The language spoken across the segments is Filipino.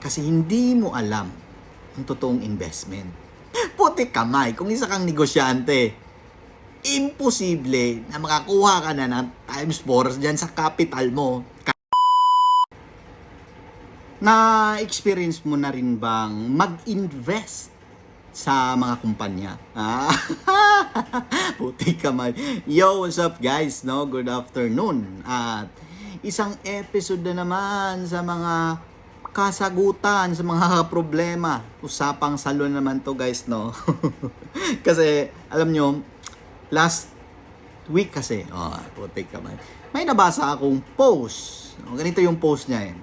Kasi hindi mo alam ang totoong investment. Puti kamay, kung isa kang negosyante, imposible na makakuha ka na ng times 4 dyan sa capital mo. Na-experience mo na rin bang mag-invest sa mga kumpanya? Puti kamay. Yo, what's up guys? No? Good afternoon. At isang episode na naman sa mga kasagutan, sa mga problema. Usapang salon naman to guys, no? Kasi, alam nyo, last week kasi, puti kamay. May nabasa akong post. Ganito yung post niya eh.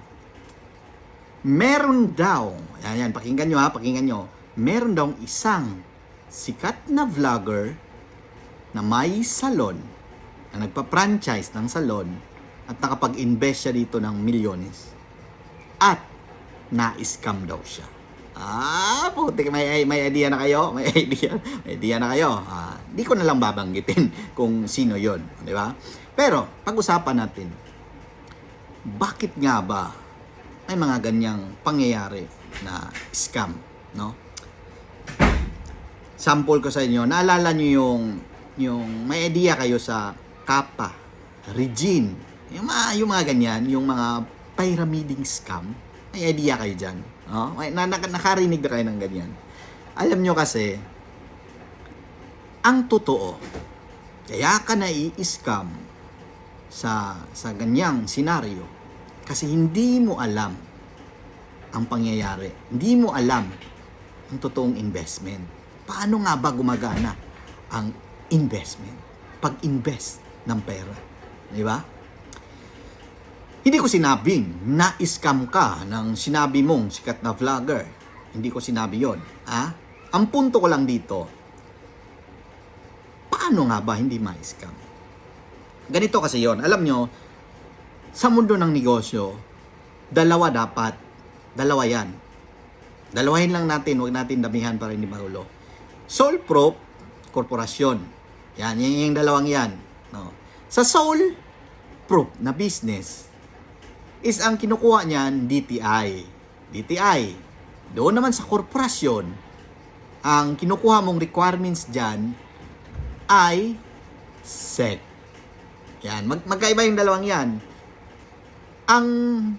Meron daw, yan, pakinggan nyo pakinggan nyo. Meron daw isang sikat na vlogger na may salon, na nagpa-franchise ng salon at nakapag-invest siya dito ng milyones. At na-scam daw siya. Putik, may idea na kayo? May idea na kayo? Di ko na lang babanggitin kung sino yon, di ba? Pero, pag-usapan natin, bakit nga ba may mga ganyang pangyayari na scam, no? Sample ko sa inyo, naalala nyo yung may idea kayo sa Kappa, Regine, yung mga ganyan, yung mga pyramiding scam, may idea kayo dyan, no? Nakarinig na kayo ng ganyan. Alam nyo kasi, ang totoo, kaya ka na i-scam sa ganyang senaryo, kasi hindi mo alam ang pangyayari. Hindi mo alam ang totoong investment. Paano nga ba gumagana ang investment? Pag-invest ng pera. Di ba? Hindi ko sinabing na-scam ka ng sinabi mong sikat na vlogger. Hindi ko sinabi yon. Ang punto ko lang dito, paano nga ba hindi ma-scam? Ganito kasi yon. Alam nyo, sa mundo ng negosyo, dalawa yan. Dalawahin lang natin, huwag natin damihan para hindi mahulo. Sole prop, korporasyon. Yan, yung dalawang yan. No. Sa sole prop na business, is ang kinukuha niyan, DTI. Doon naman sa korporasyon, ang kinukuha mong requirements dyan ay SEC. Yan, magkaiba yung dalawang yan. Ang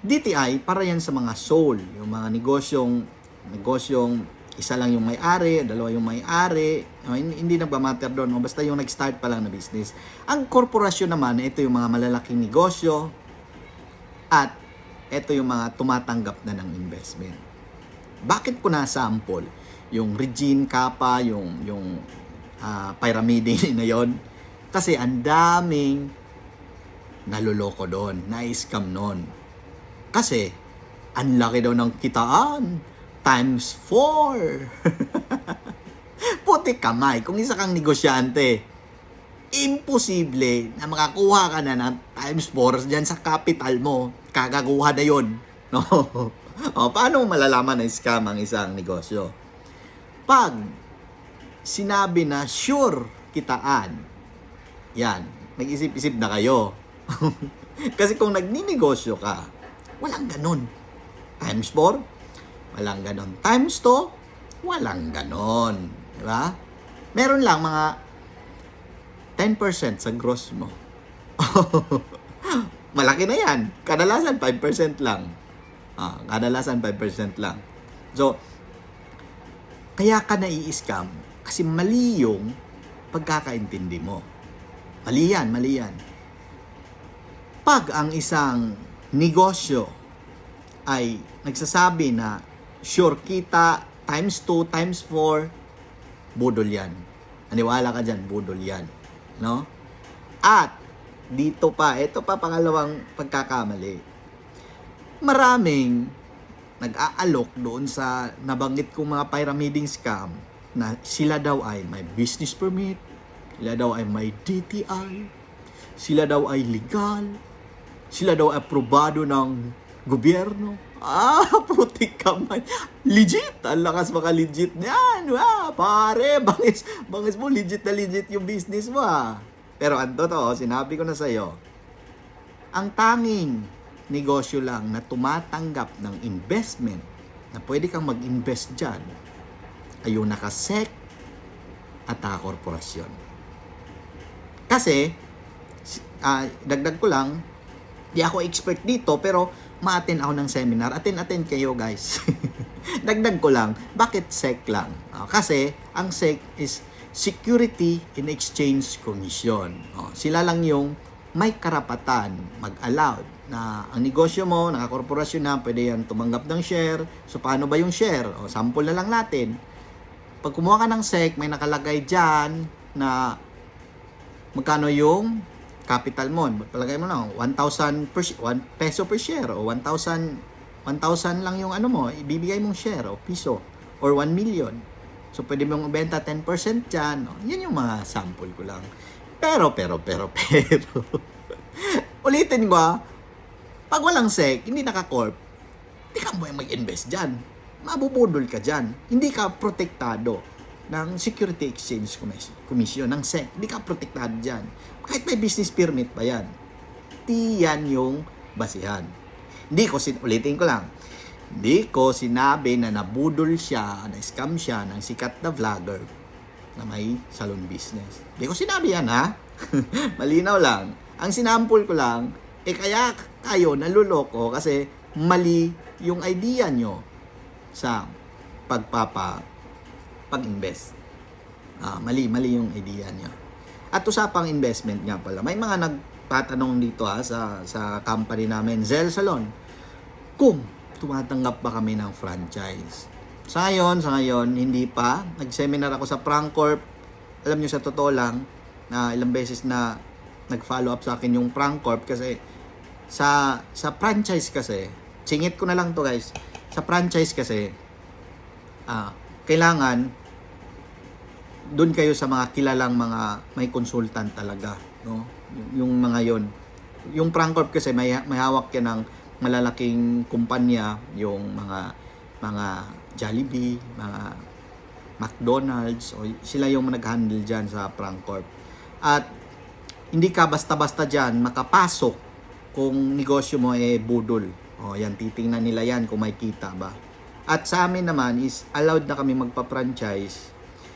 DTI, para yan sa mga sole, yung mga negosyong isa lang yung may-ari, dalawa yung may-ari, hindi nagmamatter doon, basta yung nag-start pa lang na business. Ang korporasyon naman, ito yung mga malalaking negosyo, at ito yung mga tumatanggap na ng investment. Bakit ko na-sample yung Regine Kappa, yung pyramid na yon? Kasi ang daming naluloko doon, na-scam noon. Kasi, ang laki daw ng kitaan, times 4. Puti kamay, kung isa kang negosyante, imposible na makakuha ka na ng times 4 dyan sa capital mo, kagaguha na yun. No? Paano mo malalaman na scam ang isang negosyo? Pag sinabi na sure kitaan, yan, nag-isip-isip na kayo. Kasi kung nagninegosyo ka, walang ganun. Times 4, walang ganun. Times 2, walang ganun. Diba? Meron lang mga 10% sa gross mo. Malaki na yan. Kadalasan 5% lang. Kadalasan 5% lang. So, kaya ka na i-scam kasi mali yung pagkakaintindi mo. Mali yan. Pag ang isang negosyo ay nagsasabi na sure kita, times 2, times 4, budol yan. Aniwala ka dyan, budol yan. No? At, ito pa pangalawang pagkakamali. Maraming nag-aalok doon sa nabanggit kong mga pyramiding scam na sila daw ay may business permit, sila daw ay may DTI, sila daw ay legal, sila daw ay aprobado ng gobyerno. Putik kamay. Legit. Ang lakas maka legit niyan. Pare, bangis mo, legit na legit yung business mo Pero ang totoo, sinabi ko na sa'yo, ang tanging negosyo lang na tumatanggap ng investment na pwede kang mag-invest dyan ay yung naka-SEC at naka-korporasyon. Kasi, dagdag ko lang, di ako expert dito, pero ma-attend ako ng seminar. Attend kayo, guys. Dagdag ko lang, bakit SEC lang? Kasi, ang SEC is Security and Exchange Commission. Sila lang yung may karapatan mag-allowed na ang negosyo mo, nakakorporasyon na, pwede yan tumanggap ng share. So, paano ba yung share? Sample na lang natin. Pag kumuha ka ng SEC, may nakalagay dyan na magkano yung capital mo. Palagay mo na, 1,000 1 peso per share o 1,000 lang yung ano mo, ibibigay mong share o piso or 1 million. So, pwede mong ibenta 10% dyan. Yan yung mga sample ko lang. Pero, ulitin ko pag walang SEC, hindi naka-corp, hindi ka mo mag-invest dyan. Mabubudol ka dyan. Hindi ka protektado ng Security Exchange Commission, ng SEC. Hindi ka protektado dyan. Kahit may business permit pa yan. Di yan yung basihan. Ulitin ko lang, hindi ko sinabi na nabudol siya, na-scam siya ng sikat na vlogger na may salon business. Hindi ko sinabi yan, ha? Malinaw lang. Ang sinampol ko lang, kaya kayo naluloko kasi mali yung idea nyo sa pag-invest. Mali yung idea nyo. At usapang investment nga pala, may mga nagtatanong dito sa company namin, Zell Salon, kung tumatanggap ba kami ng franchise. Sa ngayon, hindi pa. Nag-seminar ako sa Prangcorp. Alam nyo, sa totoo lang, na ilang beses na nag-follow up sa akin yung Prangcorp kasi sa franchise kasi, singit ko na lang to guys, sa franchise kasi, kailangan doon kayo sa mga kilalang mga may consultant talaga, no? Yung mga yon. Yung Prangcorp kasi may hawak yan ng malalaking kumpanya, yung mga Jollibee, mga McDonald's, o sila yung nag-handle dyan sa Prangcorp. At hindi ka basta-basta dyan makapasok kung negosyo mo budol. Yan, titingnan nila yan kung may kita ba. At sa amin naman is allowed na kami magpa-franchise.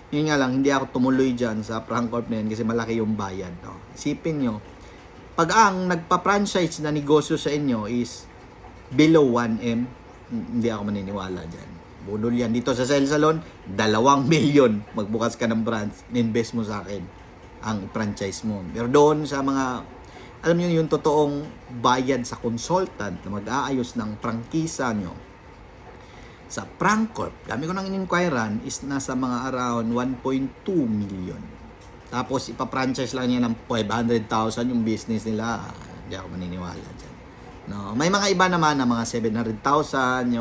Yun nga lang, hindi ako tumuloy dyan sa Prangcorp na yan kasi malaki yung bayad. Isipin nyo, pag ang nagpa-franchise na negosyo sa inyo is below 1M, hindi ako maniniwala dyan. Budol yan. Dito sa Zell Salon, 2 million magbukas ka ng branch, invest mo sa akin ang franchise mo. Pero doon sa mga, alam nyo yung totoong bayad sa consultant na mag-aayos ng prangkisa nyo, sa Prangcorp, dami ko nang in-inquiran, is nasa mga around 1.2 million. Tapos ipa-franchise lang niya ng 500,000 yung business nila. Hindi ako maniniwala dyan. No, may mga iba naman na mga 700,000,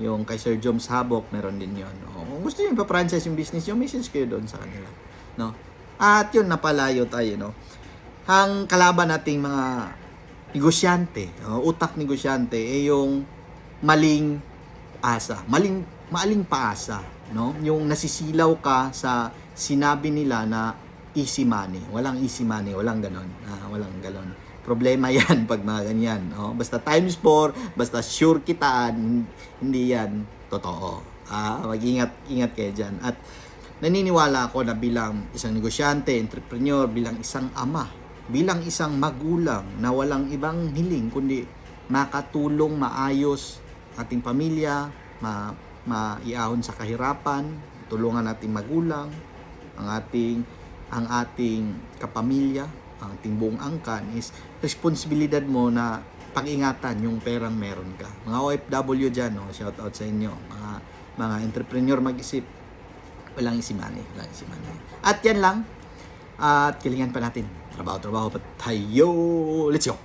yung kay Sir Joms Habok, meron din yun. Kung gusto nyo ipa-franchise yung business nyo, message kayo doon sa kanila. No? At yun, napalayo tayo, no? Ang kalaban nating mga negosyante, utak negosyante, yung maling paasa, no? Yung nasisilaw ka sa sinabi nila na easy money. Walang easy money, walang ganon. Walang ganon. Problema yan pag mga ganyan. Basta times 4, basta sure kitaan, hindi yan totoo. Mag-ingat kayo dyan. At naniniwala ako na bilang isang negosyante, entrepreneur, bilang isang ama, bilang isang magulang na walang ibang hiling kundi makatulong maayos ating pamilya, maiahon sa kahirapan, tulungan nating magulang, ang ating kapamilya, ang ating buong angkan, is responsibilidad mo na pag-ingatan yung perang meron ka. Mga OFW dyan, shout out sa inyo. Mga entrepreneur mag-isip, walang isimani. At yan lang. At kilingan pa natin. Trabaho pa tayo. Let's go!